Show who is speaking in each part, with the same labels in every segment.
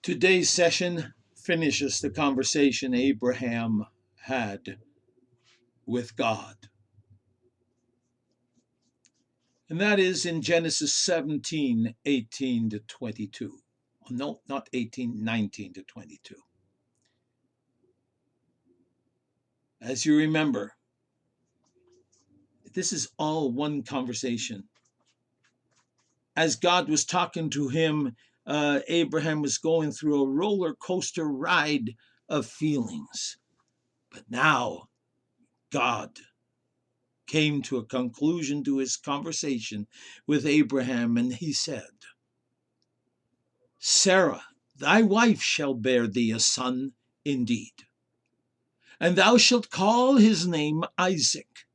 Speaker 1: Today's session finishes the conversation Abraham had with God. And that is in Genesis 17, 18 to 22. No, not 18, 19 to 22. As you remember, this is all one conversation. As God was talking to him, Abraham was going through a roller coaster ride of feelings. But now, God came to a conclusion to his conversation with Abraham, and he said, Sarah, thy wife shall bear thee a son indeed, and thou shalt call his name Isaac,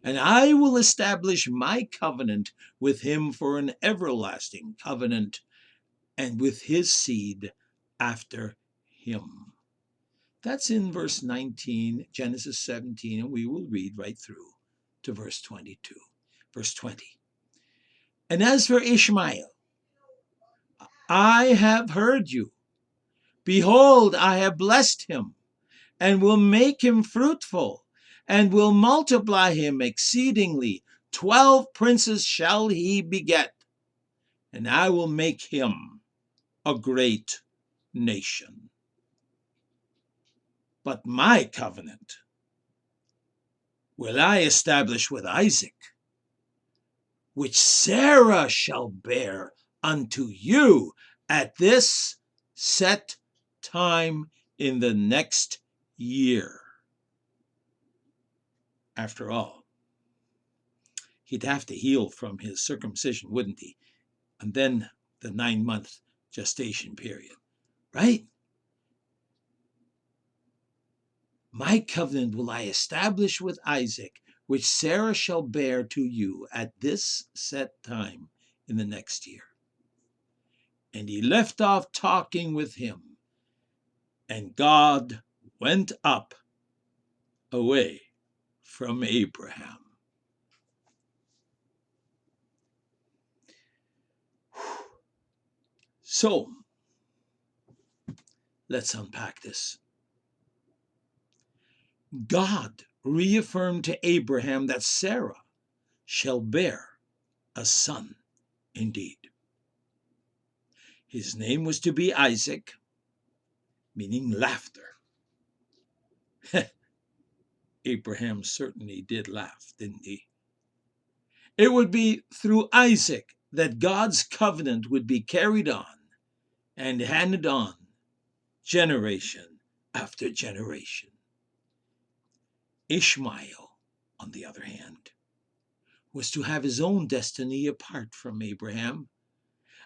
Speaker 1: and I will establish my covenant with him for an everlasting covenant, and with his seed after him. That's in verse 19, Genesis 17, and we will read right through to verse 22. Verse 20. And as for Ishmael, I have heard you. Behold, I have blessed him, and will make him fruitful, and will multiply him exceedingly. 12 princes shall he beget, and I will make him a great nation. But my covenant will I establish with Isaac, which Sarah shall bear unto you at this set time in the next year. After all, he'd have to heal from his circumcision, wouldn't he? And then the 9-month gestation period, right? My covenant will I establish with Isaac, which Sarah shall bear to you at this set time in the next year. And he left off talking with him, and God went up away from Abraham. So, let's unpack this. God reaffirmed to Abraham that Sarah shall bear a son indeed. His name was to be Isaac, meaning laughter. Abraham certainly did laugh, didn't he? It would be through Isaac that God's covenant would be carried on and handed on generation after generation. Ishmael, on the other hand, was to have his own destiny apart from Abraham.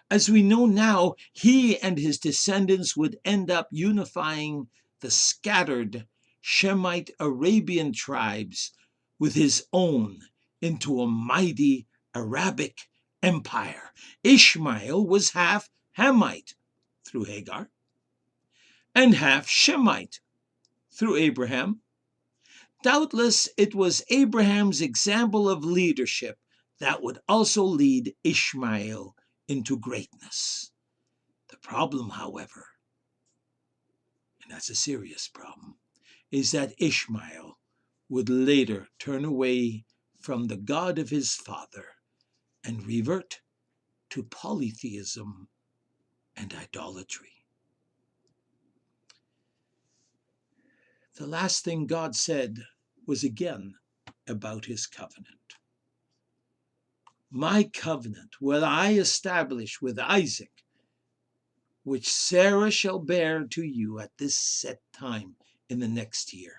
Speaker 1: As we know now, he and his descendants would end up unifying the scattered Shemite Arabian tribes with his own into a mighty Arabic empire. Ishmael was half Hamite through Hagar and half Shemite through Abraham. Doubtless it was Abraham's example of leadership that would also lead Ishmael into greatness. The problem, however, and that's a serious problem, is that Ishmael would later turn away from the God of his father and revert to polytheism and idolatry. The last thing God said was again about his covenant. My covenant will I establish with Isaac, which Sarah shall bear to you at this set time in the next year.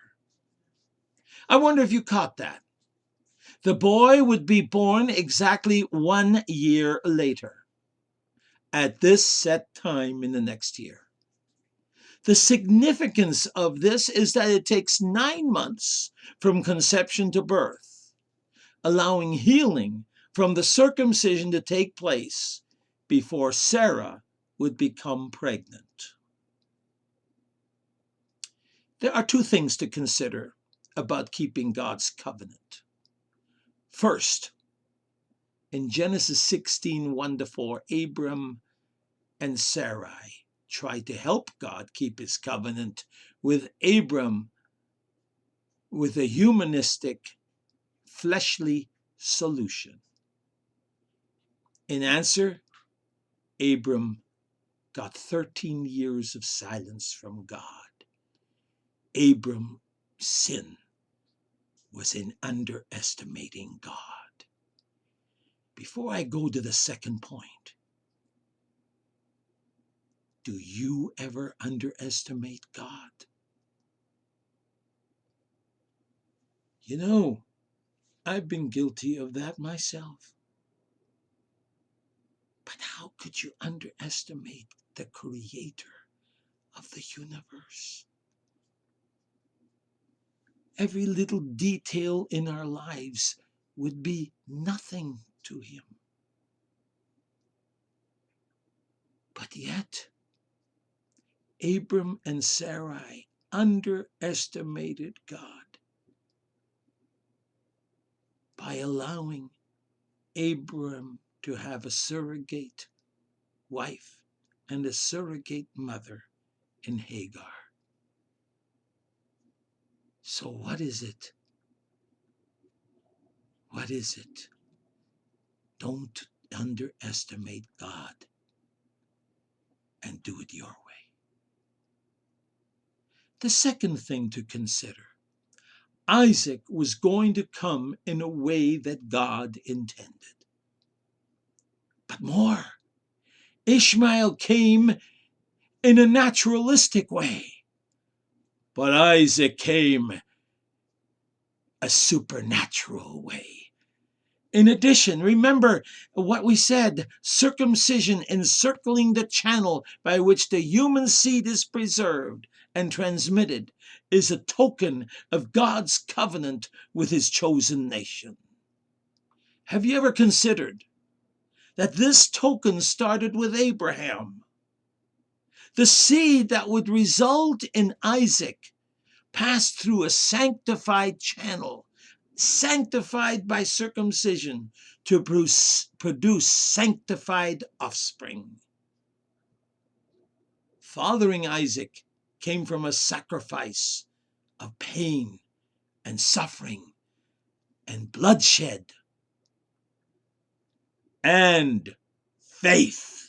Speaker 1: I wonder if you caught that. The boy would be born exactly 1 year later, at this set time in the next year. The significance of this is that it takes 9 months from conception to birth, allowing healing from the circumcision to take place before Sarah would become pregnant. There are 2 things to consider about keeping God's covenant. First, in Genesis 16, 1-4, Abram and Sarai tried to help God keep his covenant with Abram with a humanistic, fleshly solution. In answer, Abram got 13 years of silence from God. Abram's sin was in underestimating God. Before I go to the second point, do you ever underestimate God? You know, I've been guilty of that myself. But how could you underestimate the creator of the universe? Every little detail in our lives would be nothing to him. But yet, Abram and Sarai underestimated God by allowing Abram to have a surrogate wife and a surrogate mother in Hagar. So what is it? What is it? Don't underestimate God and do it your way. The second thing to consider, Isaac was going to come in a way that God intended. But more, Ishmael came in a naturalistic way, but Isaac came a supernatural way. In addition, remember what we said, circumcision encircling the channel by which the human seed is preserved and transmitted is a token of God's covenant with his chosen nation. Have you ever considered that this token started with Abraham? The seed that would result in Isaac passed through a sanctified channel, sanctified by circumcision to produce sanctified offspring. Fathering Isaac came from a sacrifice of pain and suffering and bloodshed and faith.